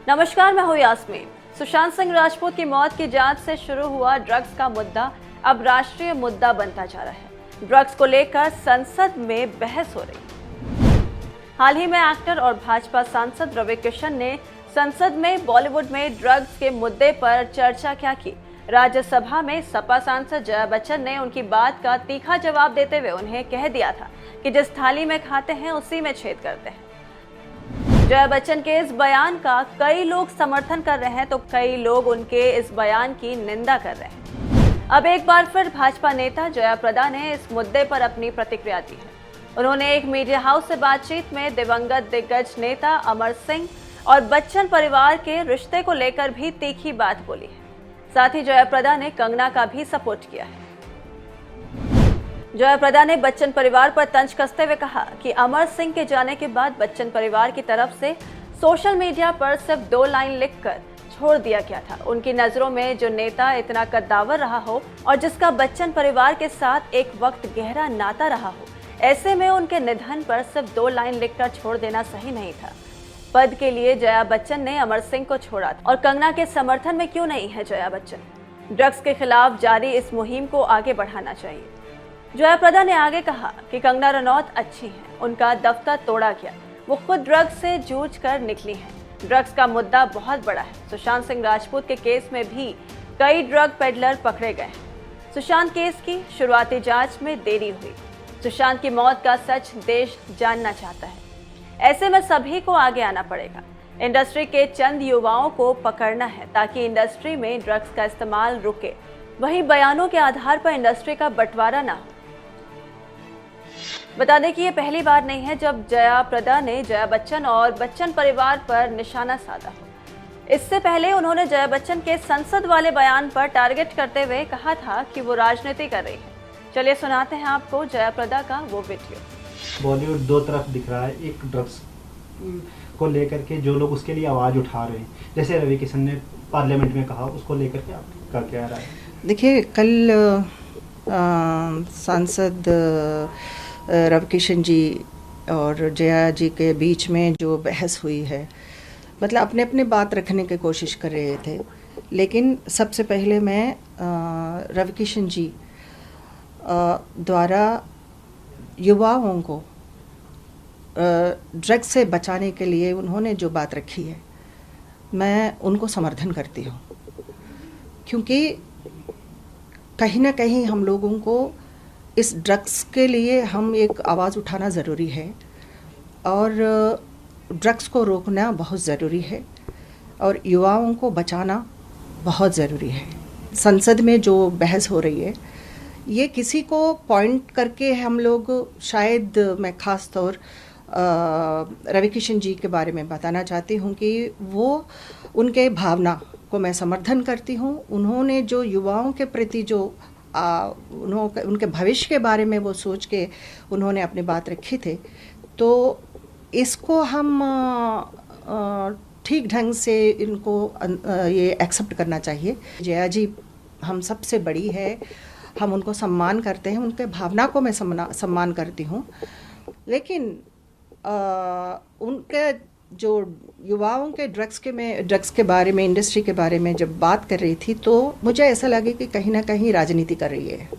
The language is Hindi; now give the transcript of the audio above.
नमस्कार, मैं हूँ यास्मीन। सुशांत सिंह राजपूत की मौत की जांच से शुरू हुआ ड्रग्स का मुद्दा अब राष्ट्रीय मुद्दा बनता जा रहा है। ड्रग्स को लेकर संसद में बहस हो रही है। हाल ही में एक्टर और भाजपा सांसद रवि किशन ने संसद में बॉलीवुड में ड्रग्स के मुद्दे पर चर्चा क्या की। राज्यसभा में सपा सांसद जया बच्चन ने उनकी बात का तीखा जवाब देते हुए उन्हें कह दिया था कि जिस थाली में खाते हैं उसी में छेद करते हैं। जया बच्चन के इस बयान का कई लोग समर्थन कर रहे हैं तो कई लोग उनके इस बयान की निंदा कर रहे हैं। अब एक बार फिर भाजपा नेता जया प्रदा ने इस मुद्दे पर अपनी प्रतिक्रिया दी है। उन्होंने एक मीडिया हाउस से बातचीत में दिवंगत दिग्गज नेता अमर सिंह और बच्चन परिवार के रिश्ते को लेकर भी तीखी बात बोली है। साथ ही जया प्रदा ने कंगना का भी सपोर्ट किया है। जया प्रदा ने बच्चन परिवार पर तंज कसते हुए कहा कि अमर सिंह के जाने के बाद बच्चन परिवार की तरफ से सोशल मीडिया पर सिर्फ 2 लाइन लिखकर छोड़ दिया गया था। उनकी नजरों में जो नेता इतना कद्दावर रहा हो और जिसका बच्चन परिवार के साथ एक वक्त गहरा नाता रहा हो, ऐसे में उनके निधन पर सिर्फ 2 लाइन लिखकर छोड़ देना सही नहीं था। पद के लिए जया बच्चन ने अमर सिंह को छोड़ा और कंगना के समर्थन में क्यों नहीं है जया बच्चन। ड्रग्स के खिलाफ जारी इस मुहिम को आगे बढ़ाना चाहिए। जया प्रदा ने आगे कहा कि कंगना रनौत अच्छी हैं, उनका दफ्तर तोड़ा गया, वो खुद ड्रग्स से जूझ कर निकली हैं। ड्रग्स का मुद्दा बहुत बड़ा है। सुशांत सिंह राजपूत के केस में भी कई ड्रग पेडलर पकड़े गए हैं। सुशांत केस की शुरुआती जांच में देरी हुई। सुशांत की मौत का सच देश जानना चाहता है। ऐसे में सभी को आगे आना पड़ेगा। इंडस्ट्री के चंद युवाओं को पकड़ना है ताकि इंडस्ट्री में ड्रग्स का इस्तेमाल रुके। वहीं बयानों के आधार पर इंडस्ट्री का बंटवारा ना हो। बता दें कि ये पहली बार नहीं है जब जया प्रदा ने जया बच्चन और बच्चन परिवार पर निशाना साधा हो। इससे पहले उन्होंने जया बच्चन के संसद वाले बयान पर टारगेट करते हुए कहा था कि वो राजनीति कर रही है। चलिए सुनाते हैं आपको जया प्रदा का वो वीडियो। बॉलीवुड दो तरफ दिख रहा है। एक ड्रग्स को लेकर के जो लोग उसके लिए आवाज़ उठा रहे हैं, जैसे रवि किशन ने पार्लियामेंट में कहा, उसको लेकर के आपका क्या राय है? देखिए, कल सांसद रवि किशन जी और जया जी के बीच में जो बहस हुई है, मतलब अपने अपने बात रखने की कोशिश कर रहे थे। लेकिन सबसे पहले मैं रवि किशन जी द्वारा युवाओं को ड्रग्स से बचाने के लिए उन्होंने जो बात रखी है, मैं उनको समर्थन करती हूँ। क्योंकि कहीं ना कहीं हम लोगों को इस ड्रग्स के लिए हम एक आवाज़ उठाना ज़रूरी है और ड्रग्स को रोकना बहुत ज़रूरी है और युवाओं को बचाना बहुत ज़रूरी है। संसद में जो बहस हो रही है, ये किसी को पॉइंट करके हम लोग शायद, मैं ख़ास तौर रवि किशन जी के बारे में बताना चाहती हूँ कि वो उनके भावना को मैं समर्थन करती हूँ। उन्होंने जो युवाओं के प्रति जो उनके भविष्य के बारे में वो सोच के उन्होंने अपनी बात रखी थे, तो इसको हम ठीक ढंग से इनको ये एक्सेप्ट करना चाहिए। जया जी हम सबसे बड़ी है, हम उनको सम्मान करते हैं, उनके भावना को मैं सम्मान करती हूँ। लेकिन उनके जो युवाओं के ड्रग्स के बारे में, इंडस्ट्री के बारे में जब बात कर रही थी, तो मुझे ऐसा लगे कि कहीं ना कहीं राजनीति कर रही है।